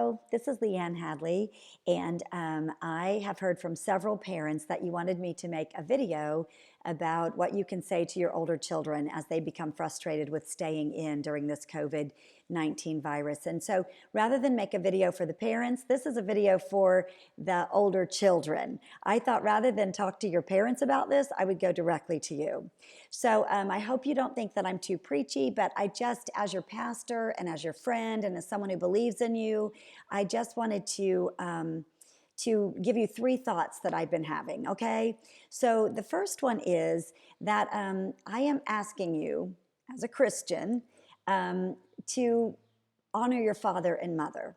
Hello, this is Leanne Hadley, and I have heard from several parents that you wanted me to make a video about what you can say to your older children as they become frustrated with staying in during this COVID-19 virus. And so rather than make a video for the parents, this is a video for the older children. I thought rather than talk to your parents about this, I would go directly to you. So I hope you don't think that I'm too preachy, but I just, as your pastor and as your friend and as someone who believes in you, I just wanted to give you three thoughts that I've been having, okay? So the first one is that I am asking you, as a Christian, to honor your father and mother.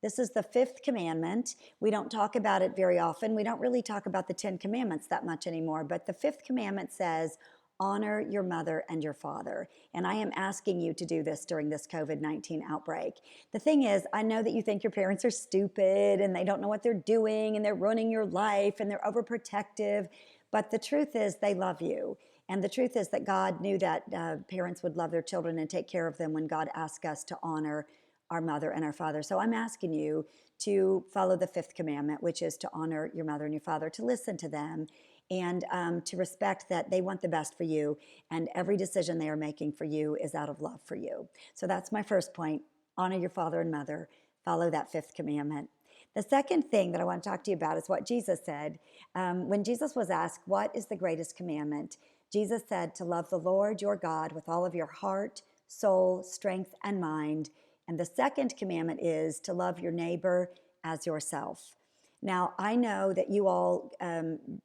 This is the fifth commandment. We don't talk about it very often. We don't really talk about the 10 commandments that much anymore, but the fifth commandment says, honor your mother and your father. And I am asking you to do this during this COVID-19 outbreak. The thing is, I know that you think your parents are stupid and they don't know what they're doing and they're ruining your life and they're overprotective. But the truth is they love you. And the truth is that God knew that parents would love their children and take care of them when God asked us to honor our mother and our father. So I'm asking you to follow the fifth commandment, which is to honor your mother and your father, to listen to them, and to respect that they want the best for you, and every decision they are making for you is out of love for you. So that's my first point. Honor your father and mother. Follow that fifth commandment. The second thing that I want to talk to you about is what Jesus said. When Jesus was asked, what is the greatest commandment? Jesus said to love the Lord your God with all of your heart, soul, strength, and mind. And the second commandment is to love your neighbor as yourself. Now, I know that you all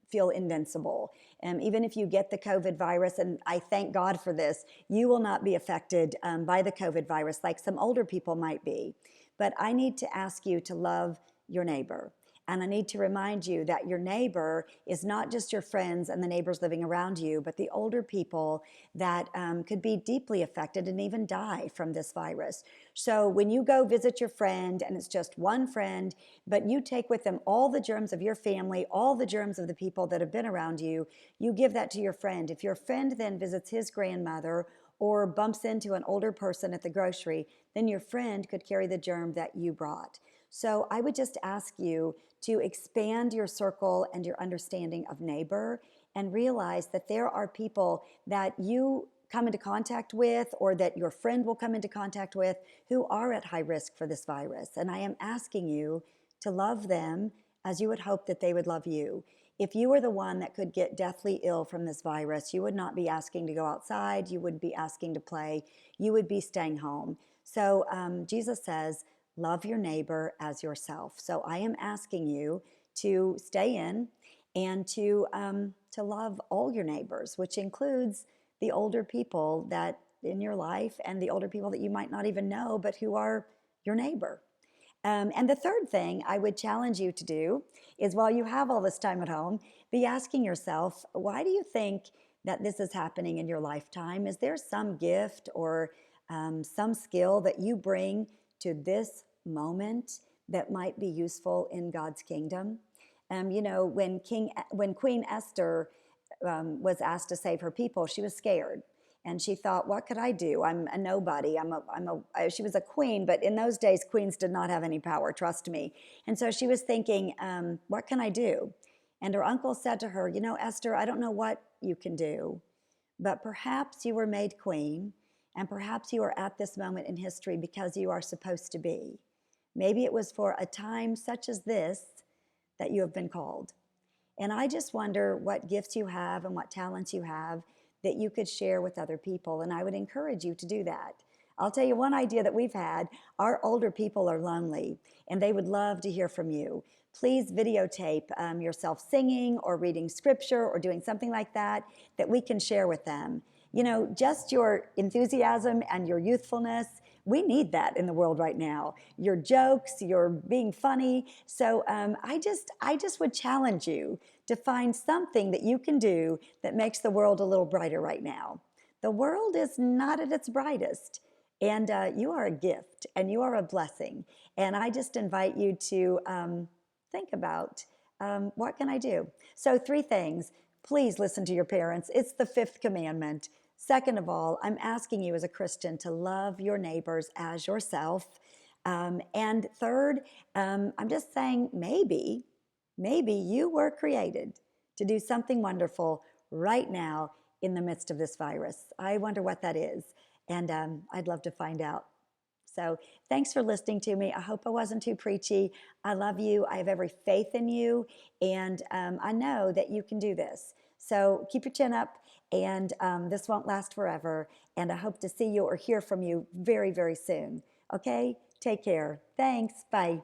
feel invincible. Even if you get the COVID virus, and I thank God for this, you will not be affected by the COVID virus like some older people might be. But I need to ask you to love your neighbor. And I need to remind you that your neighbor is not just your friends and the neighbors living around you, but the older people that could be deeply affected and even die from this virus. So when you go visit your friend, and it's just one friend, but you take with them all the germs of your family, all the germs of the people that have been around you, you give that to your friend. If your friend then visits his grandmother or bumps into an older person at the grocery, then your friend could carry the germ that you brought. So I would just ask you to expand your circle and your understanding of neighbor, and realize that there are people that you come into contact with, or that your friend will come into contact with, who are at high risk for this virus. And I am asking you to love them as you would hope that they would love you. If you were the one that could get deathly ill from this virus, you would not be asking to go outside, you would be asking to play, you would be staying home. So Jesus says, love your neighbor as yourself. So I am asking you to stay in and to love all your neighbors, which includes the older people that in your life and the older people that you might not even know, but who are your neighbor. And the third thing I would challenge you to do is, while you have all this time at home, be asking yourself, why do you think that this is happening in your lifetime? Is there some gift or some skill that you bring to this moment that might be useful in God's kingdom? When Queen Esther was asked to save her people, she was scared. And she thought, what could I do? I'm a nobody. She was a queen, but in those days, queens did not have any power, trust me. And so she was thinking, what can I do? And her uncle said to her, Esther, I don't know what you can do, but perhaps you were made queen, and perhaps you are at this moment in history because you are supposed to be. Maybe it was for a time such as this that you have been called. And I just wonder what gifts you have and what talents you have that you could share with other people. And I would encourage you to do that. I'll tell you one idea that we've had. Our older people are lonely and they would love to hear from you. Please videotape yourself singing or reading scripture or doing something like that we can share with them. Just your enthusiasm and your youthfulness, we need that in the world right now. Your jokes, your being funny. So I just would challenge you to find something that you can do that makes the world a little brighter right now. The world is not at its brightest, and you are a gift and you are a blessing. And I just invite you to think about what can I do? So 3 things. Please listen to your parents. It's the 5th commandment. Second of all, I'm asking you as a Christian to love your neighbors as yourself. And third, I'm just saying maybe you were created to do something wonderful right now in the midst of this virus. I wonder what that is. And I'd love to find out. So thanks for listening to me. I hope I wasn't too preachy. I love you. I have every faith in you. And I know that you can do this. So keep your chin up. And this won't last forever. And I hope to see you or hear from you very, very soon. Okay? Take care. Thanks. Bye.